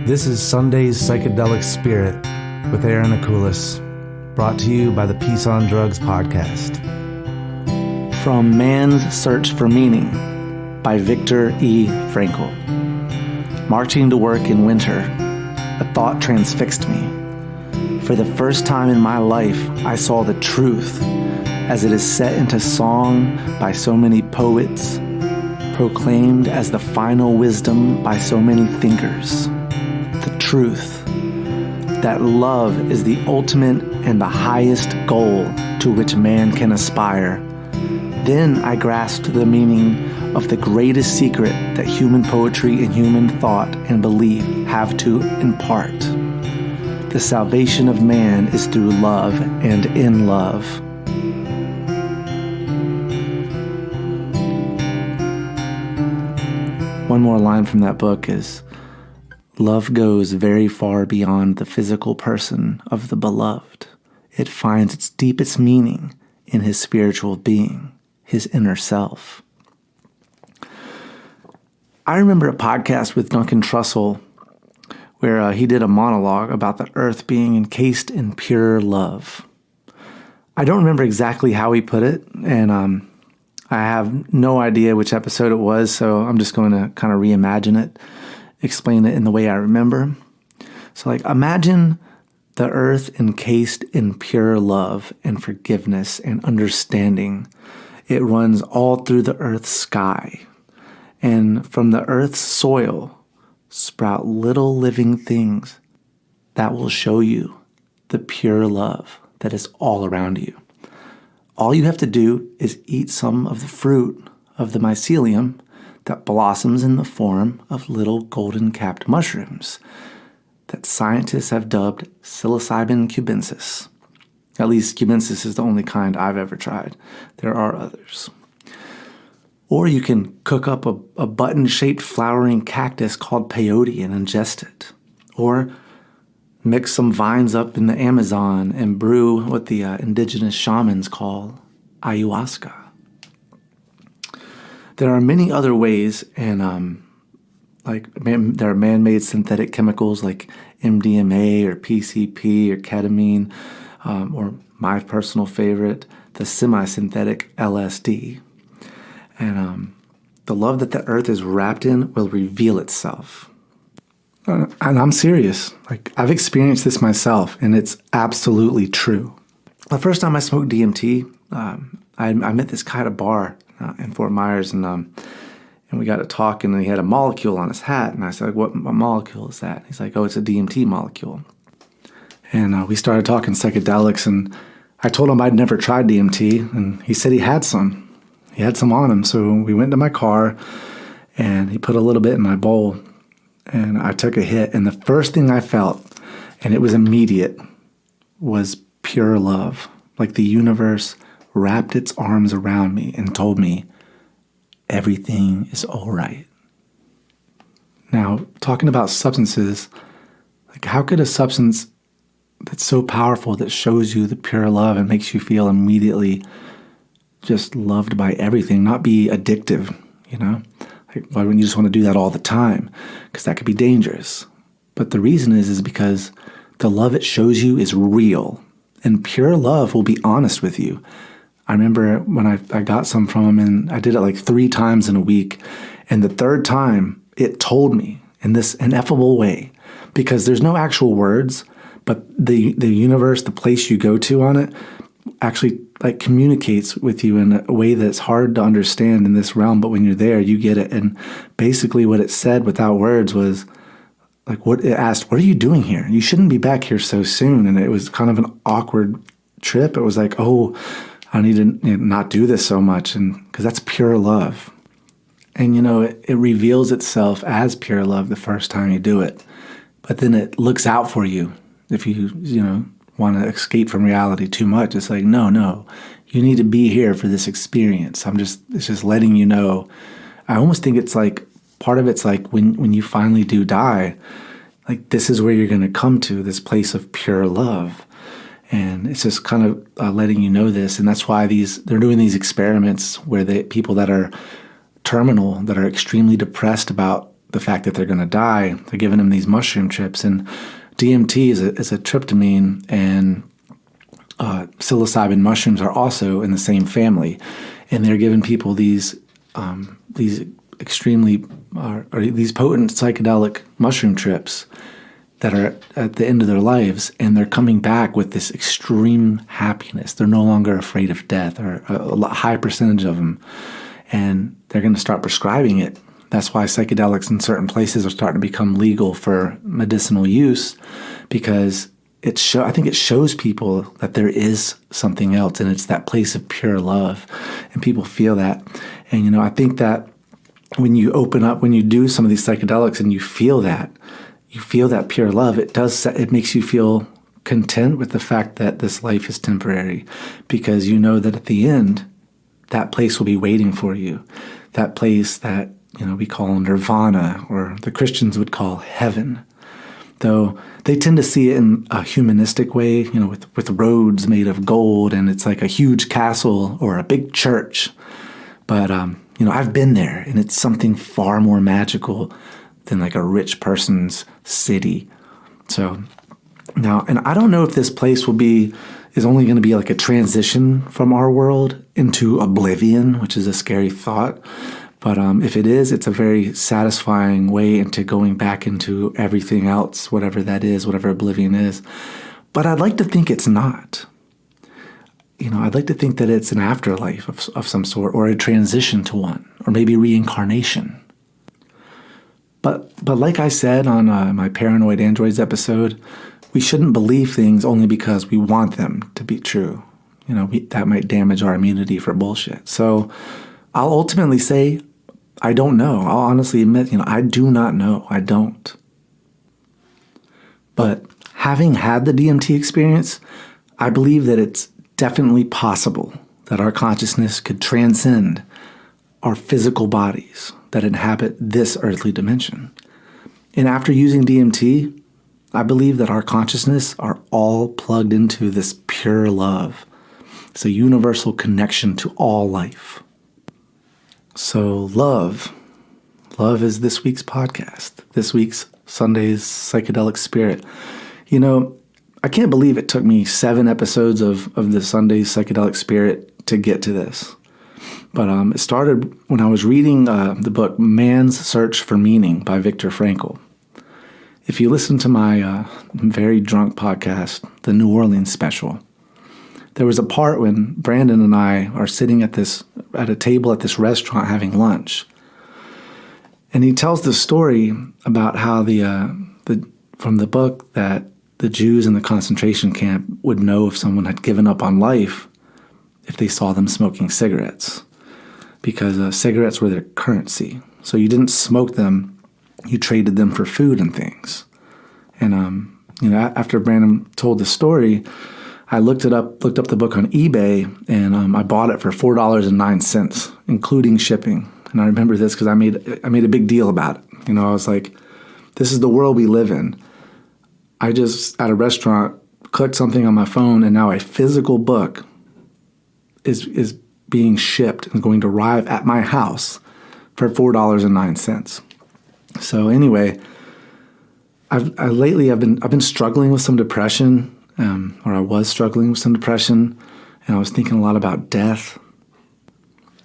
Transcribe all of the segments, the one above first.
This is Sunday's Psychedelic Spirit with Aaron Akulis, brought to you by the Peace on Drugs podcast. From Man's Search for Meaning by Viktor E. Frankl. Marching to work in winter, a thought transfixed me. For the first time in my life, I saw the truth as it is set into song by so many poets, proclaimed as the final wisdom by so many thinkers. The truth that love is the ultimate and the highest goal to which man can aspire. Then I grasped the meaning of the greatest secret that human poetry and human thought and belief have to impart. The salvation of man is through love and in love. One more line from that book is, love goes very far beyond the physical person of the beloved. It finds its deepest meaning in his spiritual being, his inner self. I remember a podcast with Duncan Trussell where he did a monologue about the earth being encased in pure love. I don't remember exactly how he put it, and I have no idea which episode it was, so I'm just going to kind of reimagine it, explain it in the way I remember. So imagine the earth encased in pure love and forgiveness and understanding. It runs all through the earth's sky. And from the earth's soil sprout little living things that will show you the pure love that is all around you. All you have to do is eat some of the fruit of the mycelium that blossoms in the form of little golden-capped mushrooms that scientists have dubbed psilocybin cubensis. At least cubensis is the only kind I've ever tried. There are others. Or you can cook up a button-shaped flowering cactus called peyote and ingest it. Or mix some vines up in the Amazon and brew what the indigenous shamans call ayahuasca. There are many other ways, and there are man-made synthetic chemicals like MDMA or PCP or ketamine, or my personal favorite, the semi-synthetic LSD. And the love that the earth is wrapped in will reveal itself. And I'm serious. I've experienced this myself, and it's absolutely true. The first time I smoked DMT, I met this guy at a bar in Fort Myers, and we got to talking, and he had a molecule on his hat, and I said, what molecule is that? He's like, oh, it's a DMT molecule. And we started talking psychedelics, and I told him I'd never tried DMT, and he said he had some. He had some on him, so we went to my car, and he put a little bit in my bowl, and I took a hit, and the first thing I felt, and it was immediate, was pure love. Like the universe wrapped its arms around me and told me, everything is all right. Now, talking about substances, how could a substance that's so powerful that shows you the pure love and makes you feel immediately just loved by everything, not be addictive, Why wouldn't you just want to do that all the time? Because that could be dangerous. But the reason is because the love it shows you is real. And pure love will be honest with you. I remember when I got some from him, and I did it 3 times in a week. And the third time, it told me in this ineffable way, because there's no actual words, but the universe, the place you go to on it, actually communicates with you in a way that's hard to understand in this realm, but when you're there, you get it. And basically what it said without words was, what it asked, what are you doing here? You shouldn't be back here so soon. And it was kind of an awkward trip. It was oh, I need to not do this so much, and because that's pure love. And it reveals itself as pure love the first time you do it, but then it looks out for you if you want to escape from reality too much. It's no, you need to be here for this experience. It's just letting you know. I almost think it's part of it's when you finally do die, this is where you're going to come to, this place of pure love. And it's just kind of letting you know this. And that's why they're doing these experiments where people that are terminal, that are extremely depressed about the fact that they're going to die, they're giving them these mushroom trips. And DMT is a tryptamine, and psilocybin mushrooms are also in the same family, and they're giving people these extremely these potent psychedelic mushroom trips that are at the end of their lives, and they're coming back with this extreme happiness. They're no longer afraid of death, or a high percentage of them, and they're going to start prescribing it. That's why psychedelics in certain places are starting to become legal for medicinal use, because I think it shows people that there is something else, and it's that place of pure love, and people feel that. And I think that when you open up, when you do some of these psychedelics, and you feel that pure love, it makes you feel content with the fact that this life is temporary, because you know that at the end, that place will be waiting for you. That place that we call nirvana, or the Christians would call heaven. Though they tend to see it in a humanistic way, with roads made of gold, and it's like a huge castle or a big church. But I've been there, and it's something far more magical than like a rich person's city. So now, and I don't know if this place is only going to be like a transition from our world into oblivion, which is a scary thought. But if it is, it's a very satisfying way into going back into everything else, whatever that is, whatever oblivion is. But I'd like to think it's not. I'd like to think that it's an afterlife of some sort, or a transition to one, or maybe reincarnation. But like I said on my Paranoid Androids episode, we shouldn't believe things only because we want them to be true. That might damage our immunity for bullshit. So I'll ultimately say, I don't know. I'll honestly admit, I do not know. I don't. But having had the DMT experience, I believe that it's definitely possible that our consciousness could transcend our physical bodies that inhabit this earthly dimension. And after using DMT, I believe that our consciousness are all plugged into this pure love. It's a universal connection to all life. So love is this week's podcast, this week's Sunday's Psychedelic Spirit. I can't believe it took me 7 episodes of the Sunday's Psychedelic Spirit to get to this. But it started when I was reading the book Man's Search for Meaning by Viktor Frankl. If you listen to my very drunk podcast, the New Orleans special, there was a part when Brandon and I are sitting at a table at this restaurant having lunch. And he tells the story about how from the book that the Jews in the concentration camp would know if someone had given up on life if they saw them smoking cigarettes, because cigarettes were their currency. So you didn't smoke them, you traded them for food and things. And after Brandon told the story, I looked up the book on eBay, and I bought it for $4.09, including shipping. And I remember this because I made a big deal about it. I was like, this is the world we live in. I just, at a restaurant, clicked something on my phone, and now a physical book is being shipped and going to arrive at my house for $4.09. So anyway, lately I've been struggling with some depression, or I was struggling with some depression, and I was thinking a lot about death.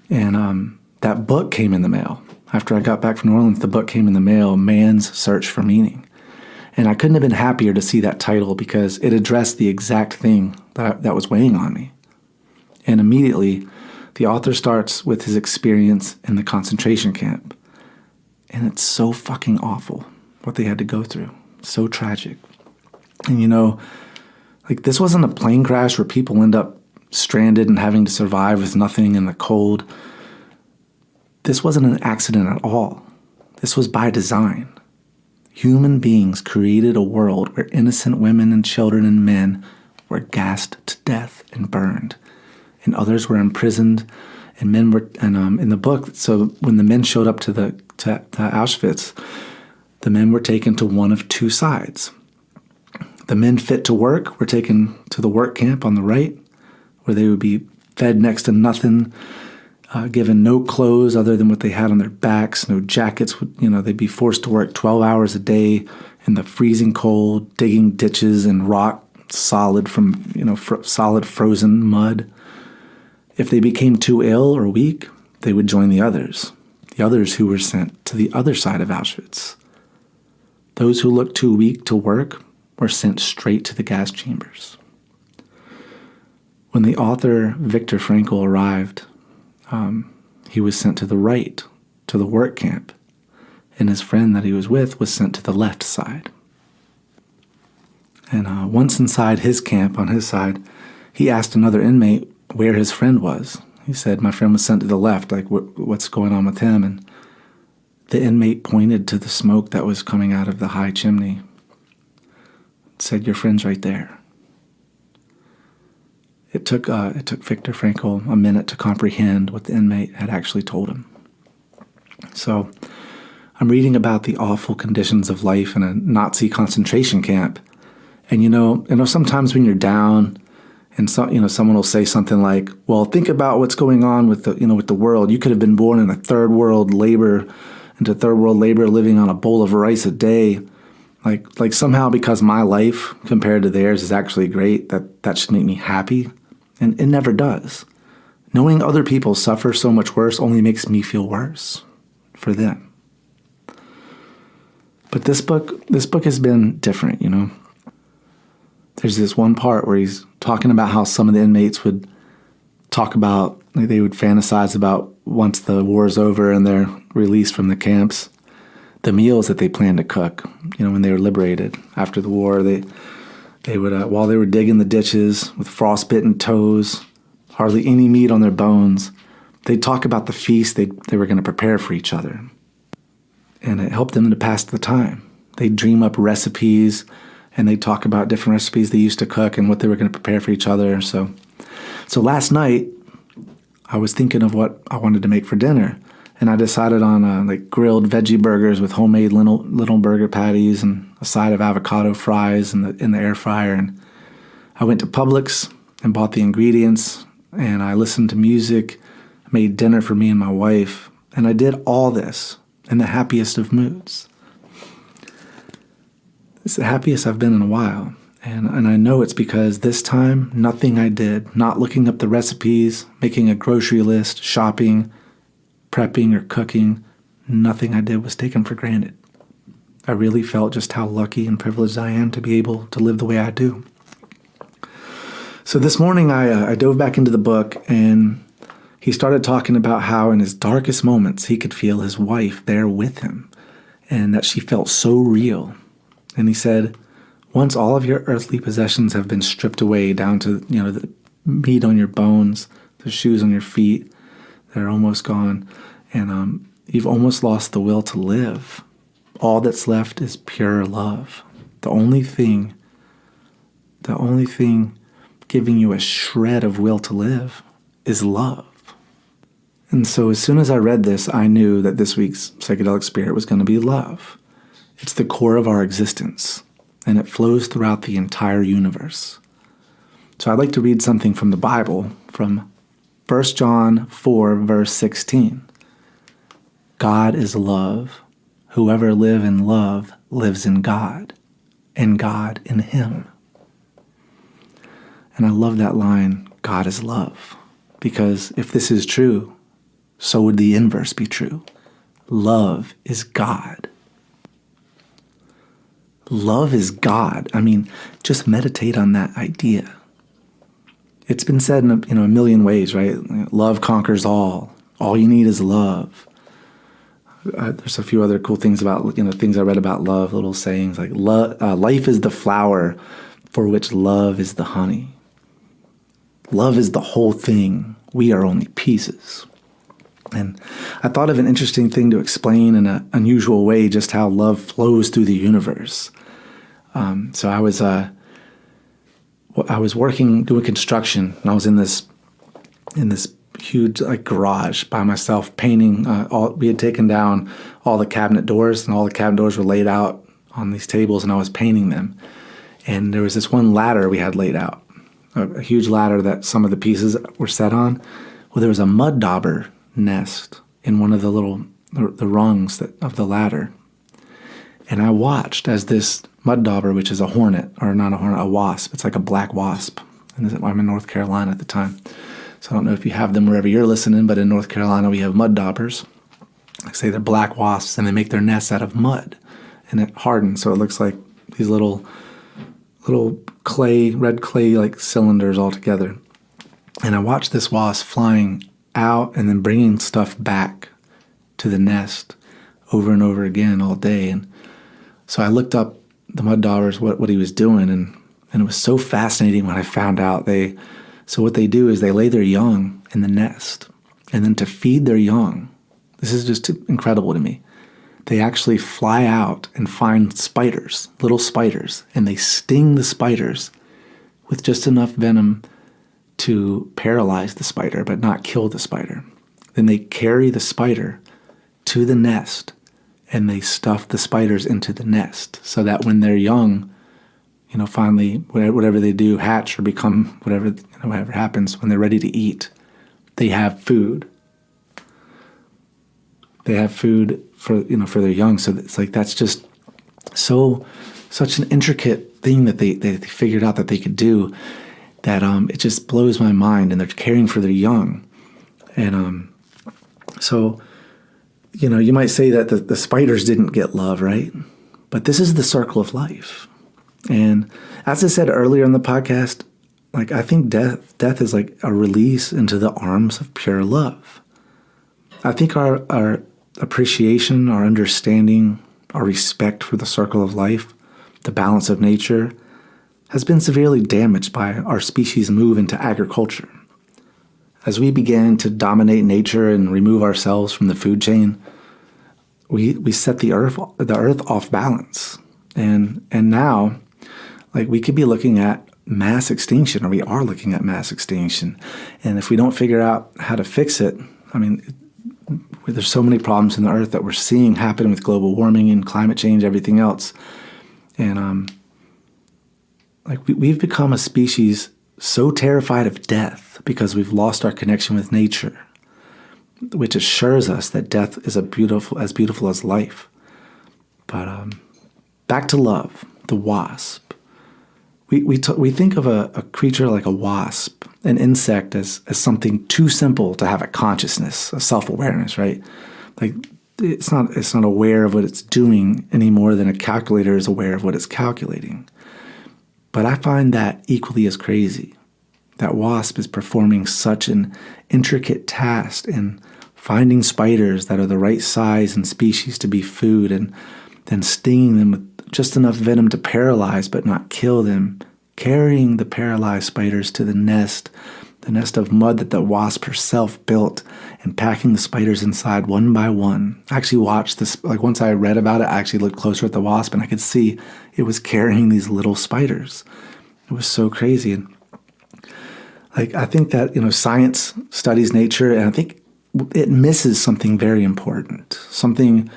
And that book came in the mail. After I got back from New Orleans, the book came in the mail, Man's Search for Meaning. And I couldn't have been happier to see that title, because it addressed the exact thing that was weighing on me. And immediately, the author starts with his experience in the concentration camp. And it's so fucking awful what they had to go through. So tragic. And this wasn't a plane crash where people end up stranded and having to survive with nothing in the cold. This wasn't an accident at all. This was by design. Human beings created a world where innocent women and children and men were gassed to death and burned, and others were imprisoned, and men were. And in the book, so when the men showed up to Auschwitz, the men were taken to one of two sides. The men fit to work were taken to the work camp on the right, where they would be fed next to nothing, given no clothes other than what they had on their backs, no jackets. They'd be forced to work 12 hours a day in the freezing cold, digging ditches in rock solid from, solid frozen mud. If they became too ill or weak, they would join the others who were sent to the other side of Auschwitz. Those who looked too weak to work were sent straight to the gas chambers. When the author Viktor Frankl arrived, he was sent to the right, to the work camp, and his friend that he was with was sent to the left side. And once inside his camp, on his side, he asked another inmate where his friend was. He said, "My friend was sent to the left, like what's going on with him?" And the inmate pointed to the smoke that was coming out of the high chimney. Said, "Your friend's right there." It took Viktor Frankl a minute to comprehend what the inmate had actually told him. So I'm reading about the awful conditions of life in a Nazi concentration camp. And sometimes when you're down and someone will say something like, "Well, think about what's going on with the world. You could have been born in third world labor, living on a bowl of rice a day. Like somehow because my life compared to theirs is actually great, that should make me happy." And it never does. Knowing other people suffer so much worse only makes me feel worse for them. But this book has been different, There's this one part where he's talking about how some of the inmates would talk about, they would fantasize about once the war is over and they're released from the camps, the meals that they planned to cook, when they were liberated after the war. They would, while they were digging the ditches with frostbitten toes, hardly any meat on their bones, they'd talk about the feast they were going to prepare for each other. And it helped them to pass the time. They'd dream up recipes, and they'd talk about different recipes they used to cook and what they were going to prepare for each other. So last night, I was thinking of what I wanted to make for dinner. And I decided on grilled veggie burgers with homemade little burger patties and a side of avocado fries in the air fryer. And I went to Publix and bought the ingredients, and I listened to music, made dinner for me and my wife, and I did all this in the happiest of moods. It's the happiest I've been in a while, and I know it's because this time nothing I did, not looking up the recipes, making a grocery list, shopping, prepping or cooking, nothing I did was taken for granted. I really felt just how lucky and privileged I am to be able to live the way I do. So this morning I dove back into the book, and he started talking about how in his darkest moments he could feel his wife there with him, and that she felt so real. And he said, once all of your earthly possessions have been stripped away down to the meat on your bones, the shoes on your feet, they're almost gone, and you've almost lost the will to live. All that's left is pure love. The only thing giving you a shred of will to live is love. And so as soon as I read this, I knew that this week's Psychedelic Spirit was going to be love. It's the core of our existence, and it flows throughout the entire universe. So I'd like to read something from the Bible, from 1 John 4, verse 16. God is love. Whoever lives in love lives in God, and God in him. And I love that line, God is love, because if this is true, so would the inverse be true. Love is God. Love is God. I mean, just meditate on that idea. It's been said in a million ways, right? Love conquers all. All you need is love. There's a few other cool things about, things I read about love, little sayings like, life is the flower for which love is the honey. Love is the whole thing. We are only pieces. And I thought of an interesting thing to explain in an unusual way just how love flows through the universe. So I was working, doing construction, and I was in this huge garage by myself painting. We had taken down all the cabinet doors, and all the cabinet doors were laid out on these tables, and I was painting them. And there was this one ladder we had laid out, a huge ladder that some of the pieces were set on. Well, there was a mud dauber nest in one of the rungs of the ladder. And I watched as this mud dauber, which is a hornet, or not a hornet, a wasp. It's like a black wasp. And I'm in North Carolina at the time. So I don't know if you have them wherever you're listening, but in North Carolina we have mud daubers. Like say they're black wasps, and they make their nests out of mud. And it hardens, so it looks like these little red clay like cylinders all together. And I watched this wasp flying out and then bringing stuff back to the nest over and over again all day. And so I looked up the mud daubers, what he was doing, and it was so fascinating when I found out so what they do is they lay their young in the nest, and then to feed their young, this is just incredible to me, they actually fly out and find spiders, little spiders, and they sting the spiders with just enough venom to paralyze the spider but not kill the spider. Then they carry the spider to the nest, and they stuff the spiders into the nest so that when they're young, finally, whatever they do, hatch or become whatever happens, when they're ready to eat, they have food. They have food for their young. So it's like that's just such an intricate thing that they figured out that they could do, that it just blows my mind. And they're caring for their young, and so you might say that the spiders didn't get love, right? But this is the circle of life. And as I said earlier in the podcast, like I think death is like a release into the arms of pure love. I think our appreciation, our understanding, our respect for the circle of life, the balance of nature, has been severely damaged by our species' move into agriculture. As we began to dominate nature and remove ourselves from the food chain, we set the earth off balance. And now, like, we could be looking at mass extinction, or we are looking at mass extinction. And if we don't figure out how to fix it, there's so many problems in the earth that we're seeing happen with global warming and climate change, everything else. And we've become a species so terrified of death because we've lost our connection with nature, which assures us that death is as beautiful as life. But back to love, the wasp. We think of a creature like a wasp, an insect, as something too simple to have a consciousness, a self-awareness, right? Like it's not aware of what it's doing any more than a calculator is aware of what it's calculating. But I find that equally as crazy. That wasp is performing such an intricate task in finding spiders that are the right size and species to be food, and then stinging them with just enough venom to paralyze but not kill them, carrying the paralyzed spiders to the nest of mud that the wasp herself built, and packing the spiders inside one by one. I actually watched this, like once I read about it, I actually looked closer at the wasp, and I could see it was carrying these little spiders. It was so crazy. And I think that, science studies nature, and I think it misses something very important, something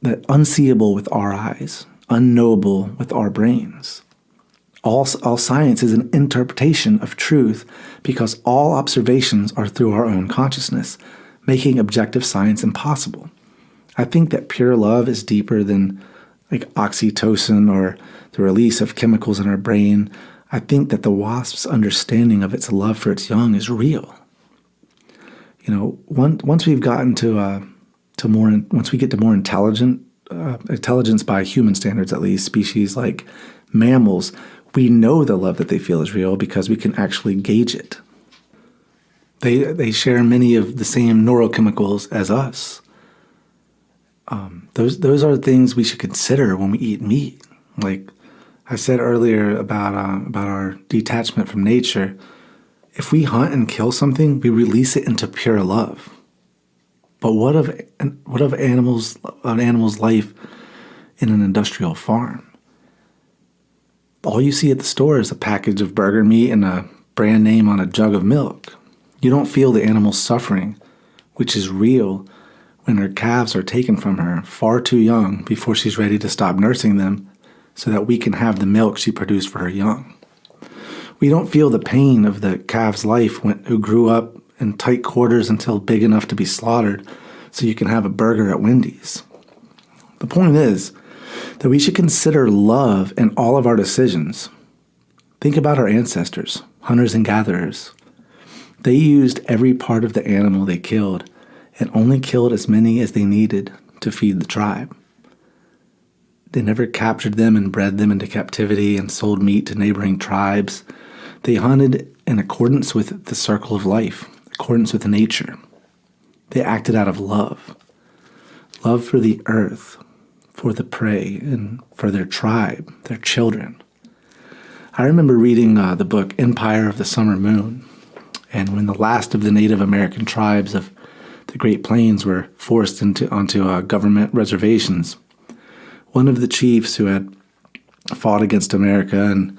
that unseeable with our eyes, unknowable with our brains. All science is an interpretation of truth because all observations are through our own consciousness, making objective science impossible. I think that pure love is deeper than like oxytocin or the release of chemicals in our brain. I think that the wasp's understanding of its love for its young is real. Once we've gotten once we get to more intelligence by human standards, at least, species like mammals, we know the love that they feel is real because we can actually gauge it. They share many of the same neurochemicals as us. Those are things we should consider when we eat meat. Like I said earlier about our detachment from nature, if we hunt and kill something, we release it into pure love. But what of an animal's life in an industrial farm? All you see at the store is a package of burger meat and a brand name on a jug of milk. You don't feel the animal's suffering, which is real when her calves are taken from her far too young before she's ready to stop nursing them so that we can have the milk she produced for her young. We don't feel the pain of the calf's life who grew up in tight quarters until big enough to be slaughtered so you can have a burger at Wendy's. The point is that we should consider love in all of our decisions. Think about our ancestors, hunters and gatherers. They used every part of the animal they killed and only killed as many as they needed to feed the tribe. They never captured them and bred them into captivity and sold meat to neighboring tribes. They hunted in accordance with the circle of life, accordance with nature. They acted out of love. Love for the earth, for the prey, and for their tribe, their children. I remember reading the book Empire of the Summer Moon, and when the last of the Native American tribes of the Great Plains were forced onto government reservations, one of the chiefs who had fought against America and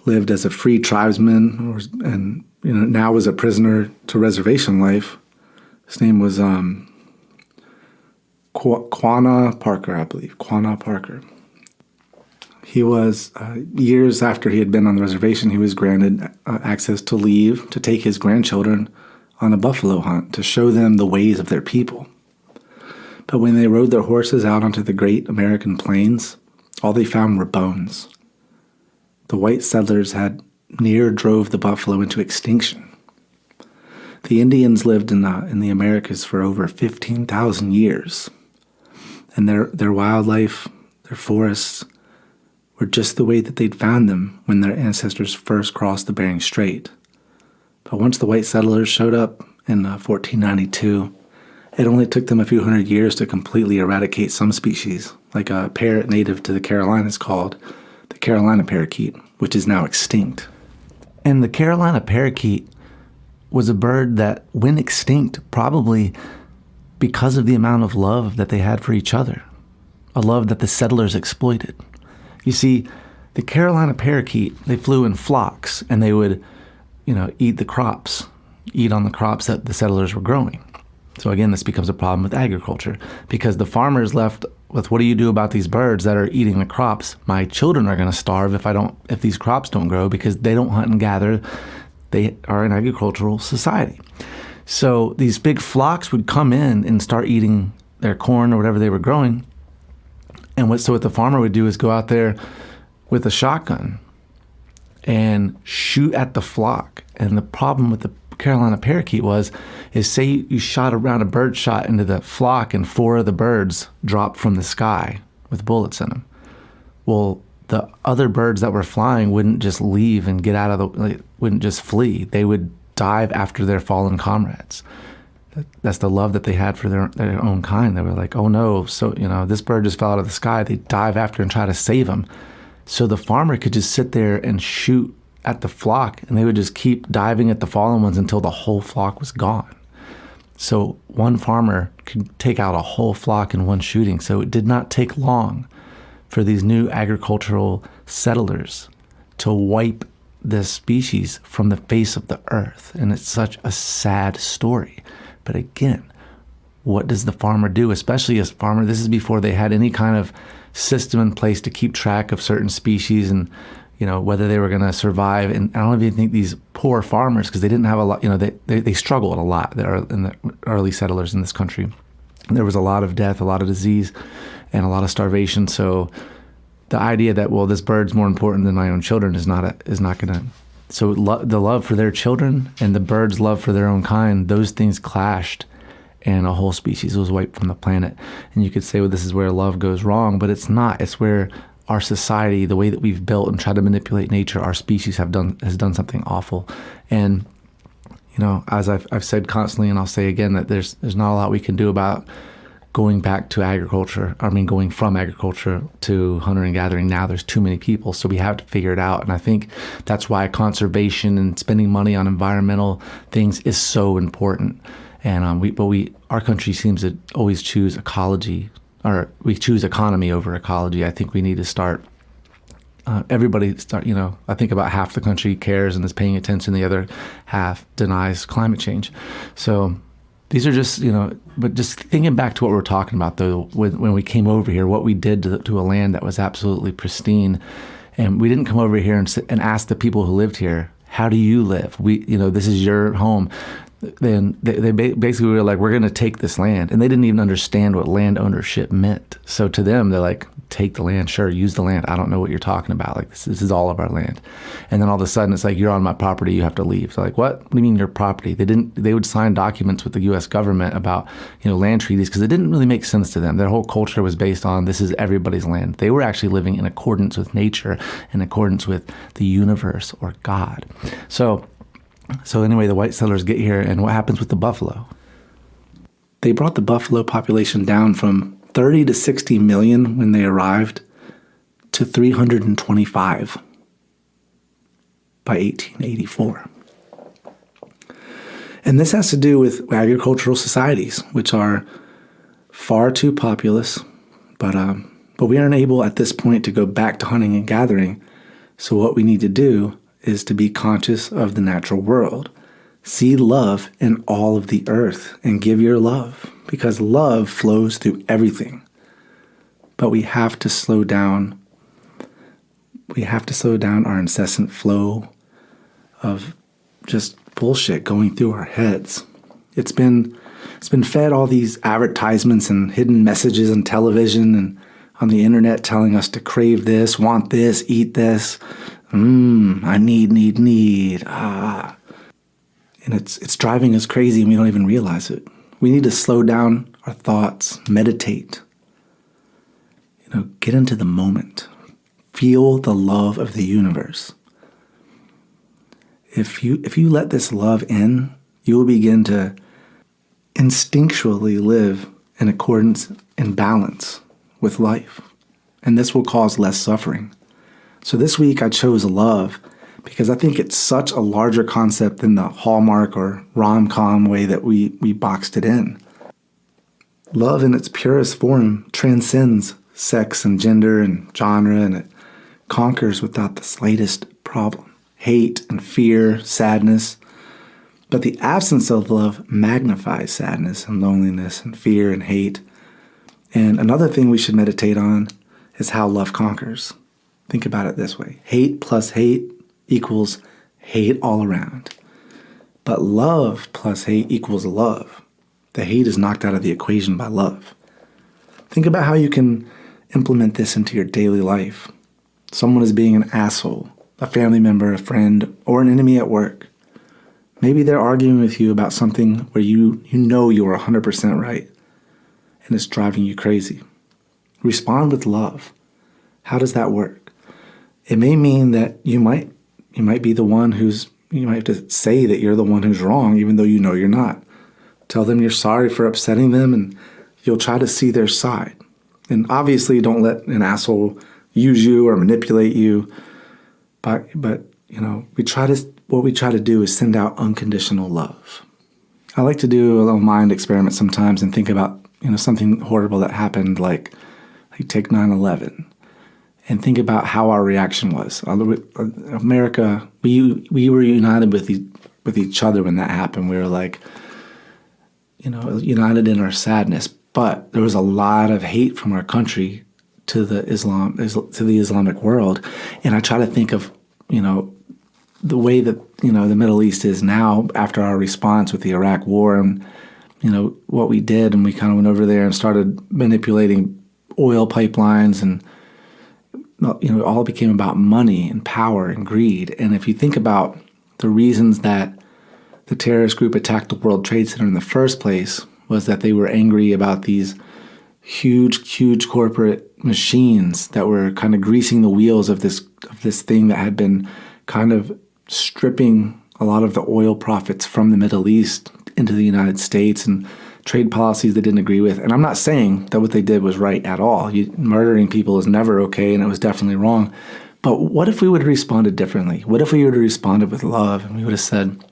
lived as a free tribesman and now was a prisoner to reservation life, his name was Quanah Parker, I believe. Quanah Parker. He was, years after he had been on the reservation, he was granted access to leave to take his grandchildren on a buffalo hunt to show them the ways of their people. But when they rode their horses out onto the great American plains, all they found were bones. The white settlers had near drove the buffalo into extinction. The Indians lived in the Americas for over 15,000 years, and their wildlife, their forests, were just the way that they'd found them when their ancestors first crossed the Bering Strait. But once the white settlers showed up in 1492, it only took them a few hundred years to completely eradicate some species, like a parrot native to the Carolinas called the Carolina parakeet, which is now extinct. And the Carolina parakeet was a bird that went extinct probably because of the amount of love that they had for each other, a love that the settlers exploited. You see, the Carolina parakeet, they flew in flocks, and they would, eat on the crops that the settlers were growing. So again, this becomes a problem with agriculture because the farmers left with, what do you do about these birds that are eating the crops? My children are going to starve if these crops don't grow because they don't hunt and gather. They are an agricultural society. So these big flocks would come in and start eating their corn or whatever they were growing. And what the farmer would do is go out there with a shotgun and shoot at the flock. And the problem with the Carolina parakeet is say you shot around a bird shot into the flock and 4 of the birds dropped from the sky with bullets in them. Well, the other birds that were flying wouldn't just leave and get out of wouldn't just flee. They would dive after their fallen comrades. That's the love that they had for their own kind. They were like, oh no, so this bird just fell out of the sky. They dive after and try to save him. So the farmer could just sit there and shoot at the flock, and they would just keep diving at the fallen ones until the whole flock was gone. So one farmer could take out a whole flock in one shooting. So it did not take long for these new agricultural settlers to wipe this species from the face of the earth. And it's such a sad story. But again, what does the farmer do? Especially as farmer, this is before they had any kind of system in place to keep track of certain species and whether they were going to survive. And I don't even think these poor farmers, because they didn't have a lot, they struggled a lot in the early settlers in this country. And there was a lot of death, a lot of disease, and a lot of starvation. So the idea that, well, this bird's more important than my own children is not going to. So the love for their children and the bird's love for their own kind, those things clashed, and a whole species was wiped from the planet. And you could say, well, this is where love goes wrong, but it's not. It's where our society, the way that we've built and tried to manipulate nature, our species has done something awful. And as I've said constantly, and I'll say again, that there's not a lot we can do about going back to agriculture. Going from agriculture to hunter and gathering. Now there's too many people, so we have to figure it out. And I think that's why conservation and spending money on environmental things is so important. And our country seems to always choose ecology, or we choose economy over ecology. I think we need to start. Everybody start. I think about half the country cares and is paying attention. The other half denies climate change. So these are just, but just thinking back to what we're talking about, though, when we came over here, what we did to a land that was absolutely pristine. And we didn't come over here and ask the people who lived here, how do you live? This is your home. then they basically were like, we're going to take this land. And they didn't even understand what land ownership meant. So to them, they're like, take the land, sure, use the land. I don't know what you're talking about. Like, this is all of our land. And then all of a sudden, it's like, you're on my property, you have to leave. They're like, what do you mean your property? They would sign documents with the U.S. government about, land treaties, because it didn't really make sense to them. Their whole culture was based on, this is everybody's land. They were actually living in accordance with nature, in accordance with the universe or God. So anyway, the white settlers get here, and what happens with the buffalo? They brought the buffalo population down from 30 to 60 million when they arrived to 325 by 1884. And this has to do with agricultural societies, which are far too populous, but we aren't able at this point to go back to hunting and gathering. So what we need to do is to be conscious of the natural world. See love in all of the earth and give your love, because love flows through everything. But we have to slow down. We have to slow down our incessant flow of just bullshit going through our heads. It's been fed all these advertisements and hidden messages on television and on the internet telling us to crave this, want this, eat this. I need. And it's driving us crazy and we don't even realize it. We need to slow down our thoughts, meditate. Get into the moment. Feel the love of the universe. If you let this love in, you will begin to instinctually live in accordance and balance with life. And this will cause less suffering. So this week I chose love because I think it's such a larger concept than the Hallmark or romcom way that we boxed it in. Love in its purest form transcends sex and gender and genre, and it conquers without the slightest problem. Hate and fear, sadness. But the absence of love magnifies sadness and loneliness and fear and hate. And another thing we should meditate on is how love conquers. Think about it this way. Hate plus hate equals hate all around. But love plus hate equals love. The hate is knocked out of the equation by love. Think about how you can implement this into your daily life. Someone is being an asshole, a family member, a friend, or an enemy at work. Maybe they're arguing with you about something where you know you're 100% right, and it's driving you crazy. Respond with love. How does that work? It may mean that you might be the one you might have to say that you're the one who's wrong, even though you know you're not. Tell them you're sorry for upsetting them, and you'll try to see their side. And obviously, don't let an asshole use you or manipulate you. But what we try to do is send out unconditional love. I like to do a little mind experiment sometimes and think about something horrible that happened, like take 9/11, and think about how our reaction was. America, we were united with each other when that happened. We were united in our sadness. But there was a lot of hate from our country to the Islamic world, and I try to think of the way that the Middle East is now after our response with the Iraq War, and what we did, and we kind of went over there and started manipulating oil pipelines, and it all became about money and power and greed. And if you think about the reasons that the terrorist group attacked the World Trade Center in the first place, was that they were angry about these huge corporate machines that were kind of greasing the wheels of this thing that had been kind of stripping a lot of the oil profits from the Middle East into the United States, and trade policies they didn't agree with. And I'm not saying that what they did was right at all. Murdering people is never okay, and it was definitely wrong. But what if we would have responded differently? What if we would have responded with love, and we would have said,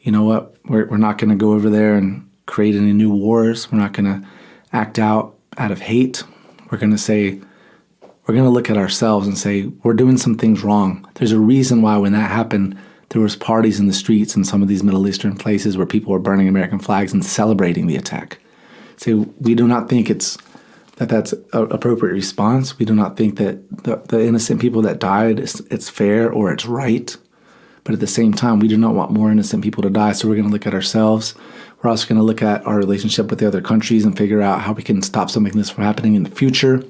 you know what, we're not going to go over there and create any new wars. We're not going to act out of hate. We're going to look at ourselves and say, we're doing some things wrong. There's a reason why when that happened, there was parties in the streets in some of these Middle Eastern places where people were burning American flags and celebrating the attack. So we do not think that's an appropriate response. We do not think that the innocent people that died, it's fair or it's right. But at the same time, we do not want more innocent people to die. So we're going to look at ourselves. We're also going to look at our relationship with the other countries and figure out how we can stop something like this from happening in the future.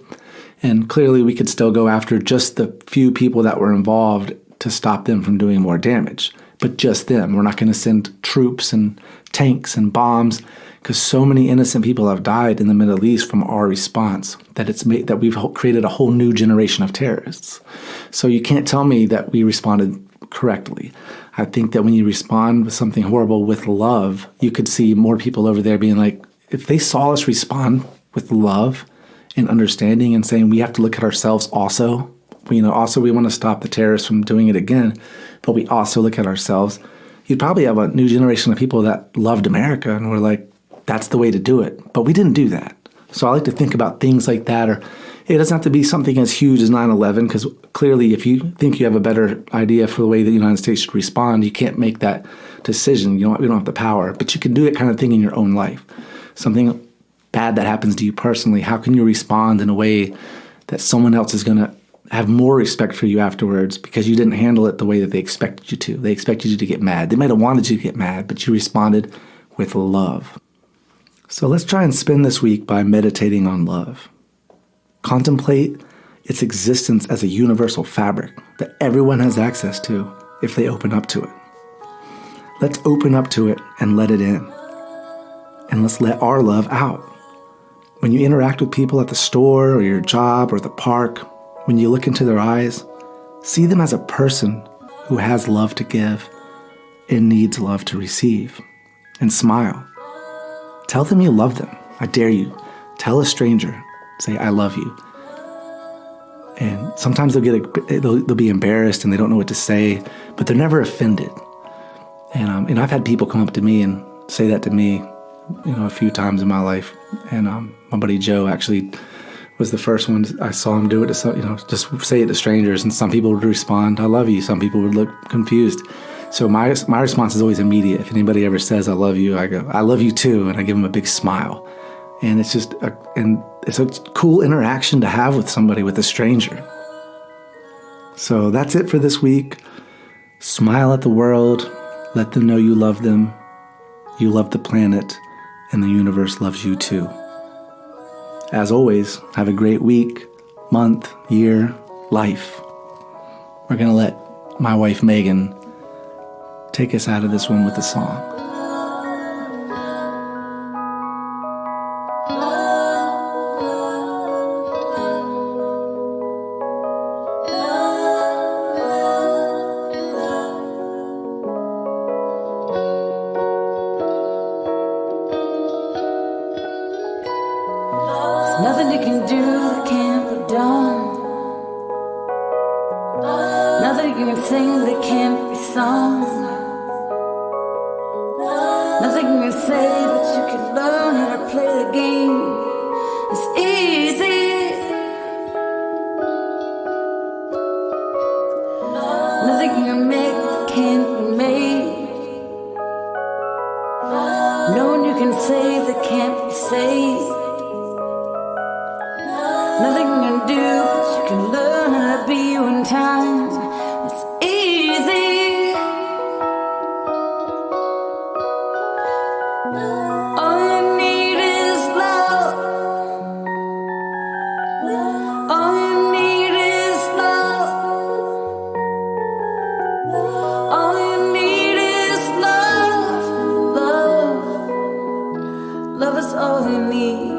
And clearly, we could still go after just the few people that were involved to stop them from doing more damage. But just them. We're not going to send troops and tanks and bombs, because so many innocent people have died in the Middle East from our response that we've created a whole new generation of terrorists. So you can't tell me that we responded correctly. I think that when you respond with something horrible with love, you could see more people over there being like, if they saw us respond with love and understanding and saying we have to look at ourselves also, we want to stop the terrorists from doing it again, but we also look at ourselves, you'd probably have a new generation of people that loved America and were like, that's the way to do it. But we didn't do that. So I like to think about things like that, or it doesn't have to be something as huge as 9/11, because clearly if you think you have a better idea for the way the United States should respond, you can't make that decision. We don't have the power, but you can do that kind of thing in your own life. Something bad that happens to you personally, how can you respond in a way that someone else is going to have more respect for you afterwards because you didn't handle it the way that they expected you to. They expected you to get mad. They might have wanted you to get mad, but you responded with love. So let's try and spend this week by meditating on love. Contemplate its existence as a universal fabric that everyone has access to if they open up to it. Let's open up to it and let it in. And let's let our love out. When you interact with people at the store or your job or the park, when you look into their eyes, see them as a person who has love to give and needs love to receive. And smile. Tell them you love them. I dare you. Tell a stranger. Say, I love you. And sometimes they'll be embarrassed and they don't know what to say, but they're never offended. And I've had people come up to me and say that to me, a few times in my life. And my buddy Joe actually was the first one I saw him do it to just say it to strangers. And some people would respond, I love you. Some people would look confused. So my response is always immediate. If anybody ever says, I love you, I go, I love you too. And I give them a big smile. And it's just, it's a cool interaction to have with somebody, with a stranger. So that's it for this week. Smile at the world. Let them know you love them. You love the planet. And the universe loves you too. As always, have a great week, month, year, life. We're going to let my wife, Megan, take us out of this one with a song. Nothing you can do that can't be done. Nothing you can sing that can't be sung. Nothing you can say, but you can learn how to play the game. It's easy. Nothing you can make that can't be made. No one you can save that can't be saved. Nothing you can do, but you can learn how to be you in time. It's easy. All you need is love. All you need is love. All you need is love. Love. Love is all you need.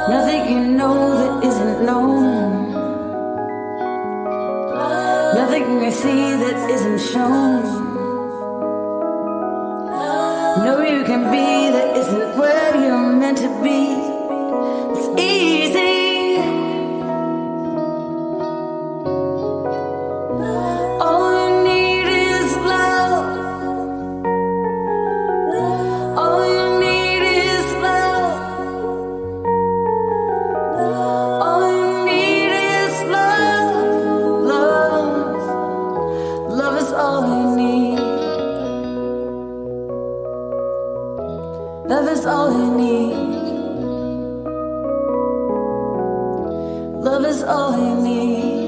Nothing you know that isn't known. Nothing you see that isn't shown. can be that isn't where you're meant to be. It's easy. All you need is love. All you need is love. All you need is love. Love. Love is all you need. Love is all you need. Love is all you need.